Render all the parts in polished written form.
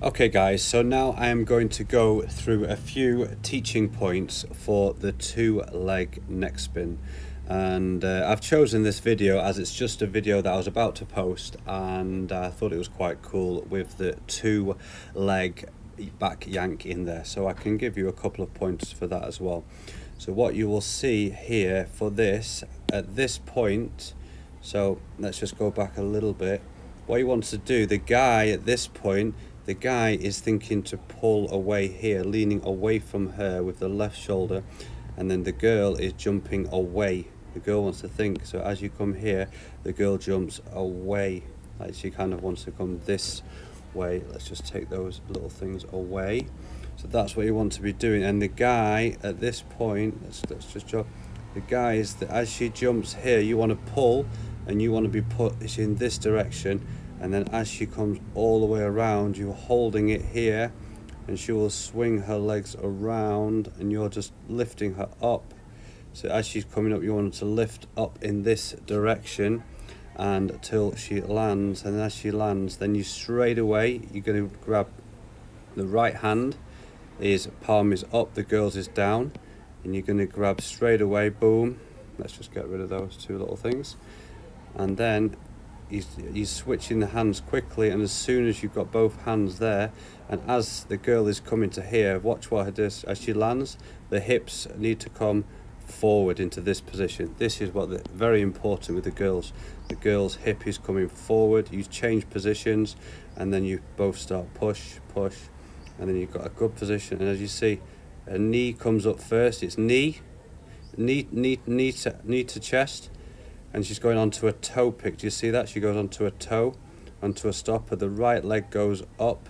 Okay guys, so now I am going to go through a few teaching points for the 2-leg neck spin, and I've chosen this video as it's just a video that I was about to post, and I thought it was quite cool with the 2-leg back yank in there, so I can give you a couple of points for that as well. So what you will see here for this, at this point, so let's just go back a little bit. What you want to do, the guy at this point, the guy is thinking to pull away here, leaning away from her with the left shoulder, and then the girl is jumping away. The girl wants to think, so as you come here, the girl jumps away, like she kind of wants to come this way. Let's just take those little things away. So that's what you want to be doing. And the guy at this point, let's just jump. The guy is that as she jumps here, you want to pull, and you want to be put in this direction. And then as she comes all the way around, you're holding it here, and she will swing her legs around, and you're just lifting her up. So as she's coming up, you want her to lift up in this direction and until she lands. And as she lands, then you straight away, you're going to grab the right hand, is palm is up, the girl's is down, and you're going to grab straight away, boom. Let's just get rid of those two little things. And then he's switching the hands quickly, and as soon as you've got both hands there, and as the girl is coming to here, watch what it does. As she lands, the hips need to come forward into this position. This is what very important with the girls. The girl's hip is coming forward. You change positions, and then you both start push, and then you've got a good position. And as you see, a knee comes up first. It's knee to chest. And she's going onto a toe pick. Do you see that? She goes onto a toe, onto a stopper. The right leg goes up.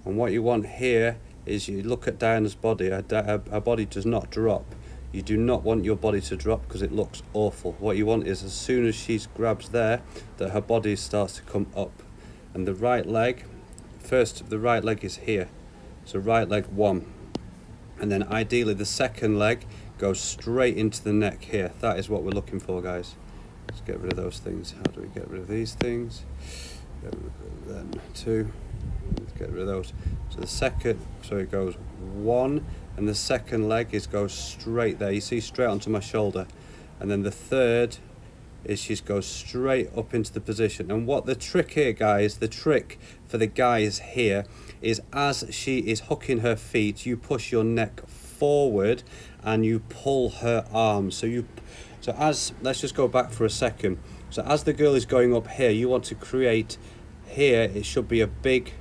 And what you want here is you look at Diana's body. Her body does not drop. You do not want your body to drop because it looks awful. What you want is as soon as she grabs there, that her body starts to come up. And the right leg, first the right leg is here. So right leg 1. And then ideally the second leg goes straight into the neck here. That is what we're looking for, guys. Let's get rid of those things. How do we get rid of these things? Get rid of them too. Let's get rid of those. So the second, so it goes 1, and the second leg goes straight there. You see, straight onto my shoulder. And then the third is she goes straight up into the position. And what the trick here, guys, the trick for the guys here is as she is hooking her feet, you push your neck forward and you pull her arms. So as, let's just go back for a second. So as the girl is going up here, you want to create here, it should be a big,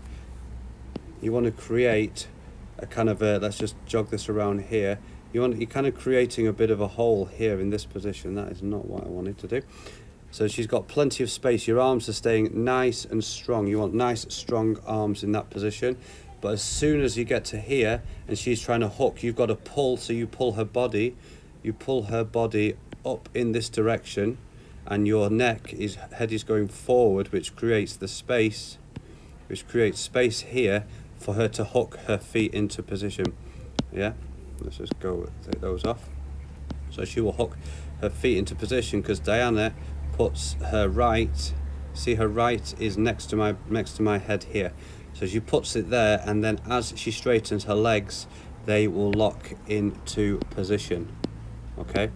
you want to create a kind of a, let's just jog this around here. You're kind of creating a bit of a hole here in this position. That is not what I wanted to do. So she's got plenty of space. Your arms are staying nice and strong. You want nice, strong arms in that position. But as soon as you get to here and she's trying to hook, you've got to pull. So you pull her body, up in this direction, and your head is going forward, which creates the space, here for her to hook her feet into position. Yeah, let's just take those off. So she will hook her feet into position because Diana puts her right, see her right is next to my head here. So she puts it there, and then as she straightens her legs, they will lock into position. Okay.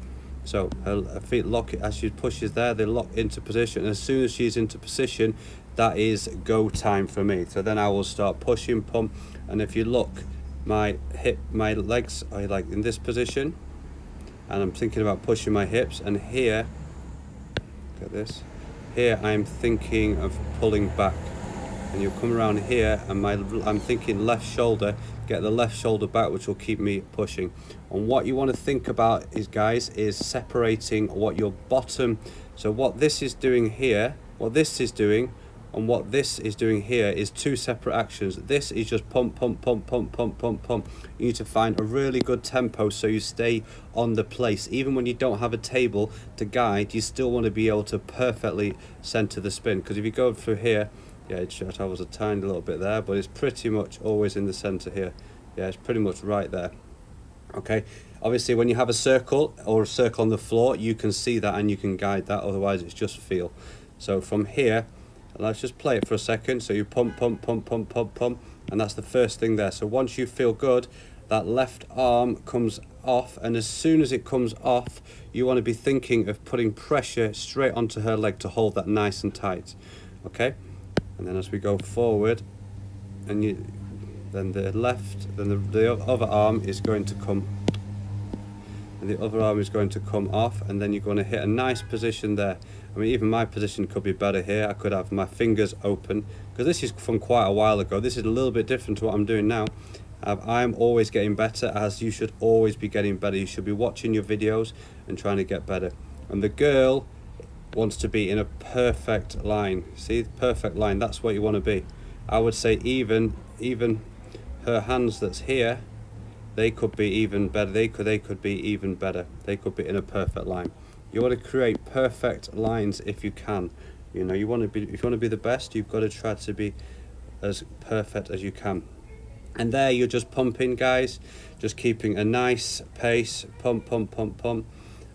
So her feet lock, as she pushes there, they lock into position. And as soon as she's into position, that is go time for me. So then I will start pushing, pump. And if you look, my legs are like in this position. And I'm thinking about pushing my hips. And here, look at this. Here I'm thinking of pulling back. And you'll come around here, and I'm thinking left shoulder, get the left shoulder back, which will keep me pushing. And what you want to think about is, guys, is separating what your bottom, so what this is doing here, what this is doing, and what this is doing here is two separate actions. This is just pump, pump, pump, pump, pump, pump, pump. You need to find a really good tempo so you stay on the place. Even when you don't have a table to guide, you still want to be able to perfectly center the spin. Because if you go through here, yeah, it travels a tiny little bit there, but it's pretty much always in the center here. Yeah, it's pretty much right there. Okay, obviously when you have a circle or a circle on the floor, you can see that and you can guide that, otherwise it's just feel. So from here, let's just play it for a second. So you pump, pump, pump, pump, pump, pump. and that's the first thing there. So once you feel good, that left arm comes off, and as soon as it comes off, you want to be thinking of putting pressure straight onto her leg to hold that nice and tight. Okay, and then as we go forward, and then the other arm is going to come, and the other arm is going to come off, and then you're going to hit a nice position there. I mean, even my position could be better here. I could have my fingers open, because this is from quite a while ago. This is a little bit different to what I'm doing now. I'm always getting better, as you should always be getting better. You should be watching your videos and trying to get better. And the girl wants to be in a perfect line. See, the perfect line, that's what you want to be. I would say even her hands that's here, they could be even better. They could be even better. They could be in a perfect line. You want to create perfect lines if you can. You know, if you want to be the best, you've got to try to be as perfect as you can. And there you're just pumping, guys, just keeping a nice pace, pump, pump, pump, pump.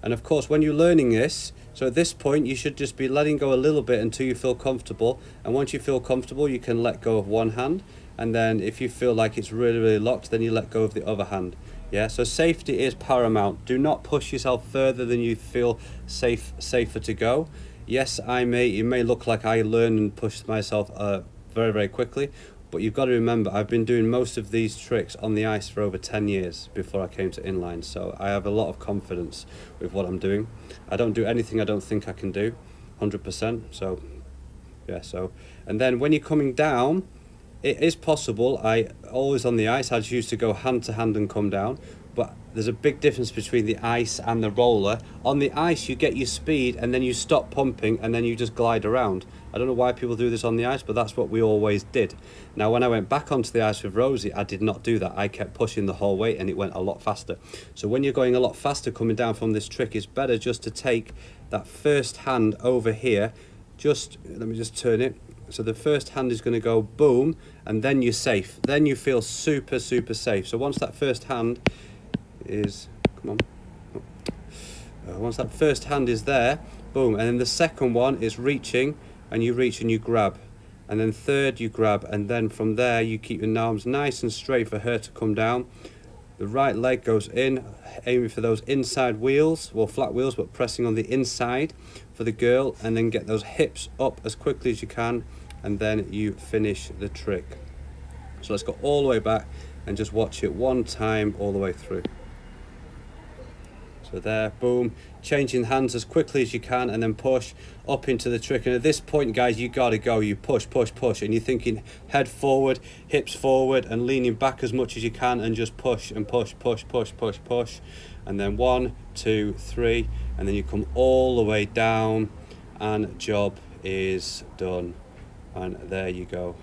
And of course, when you're learning this, so at this point you should just be letting go a little bit until you feel comfortable. And once you feel comfortable, you can let go of one hand, and then if you feel like it's really, really locked, then you let go of the other hand. Yeah, so safety is paramount. Do not push yourself further than you feel safer to go. Yes, it may look like I learn and push myself very, very quickly, but you've got to remember, I've been doing most of these tricks on the ice for over 10 years before I came to inline, so I have a lot of confidence with what I'm doing. I don't do anything I don't think I can do, 100%, so yeah, and then when you're coming down, it is possible. I always on the ice, I just used to go hand to hand and come down, but there's a big difference between the ice and the roller. On the ice, you get your speed and then you stop pumping and then you just glide around. I don't know why people do this on the ice, but that's what we always did. Now, when I went back onto the ice with Rosie, I did not do that. I kept pushing the whole way and it went a lot faster. So when you're going a lot faster coming down from this trick, it's better just to take that first hand over here. Let me just turn it. So the first hand is going to go boom, and then you're safe. Then you feel super, super safe. So once that first hand is, once that first hand is there, boom, and then the second one is reaching, and you reach and you grab, and then third you grab, and then from there you keep your arms nice and straight for her to come down. The right leg goes in, aiming for those inside wheels, well, flat wheels, but pressing on the inside for the girl, and then get those hips up as quickly as you can, and then you finish the trick. So let's go all the way back and just watch it one time all the way through. So there, boom, changing hands as quickly as you can, and then push up into the trick. And at this point, guys, you gotta go, you push, push, push, and you're thinking head forward, hips forward, and leaning back as much as you can, and just push and push, push, push, push, push. And then 1, 2, 3, and then you come all the way down, and job is done. And there you go.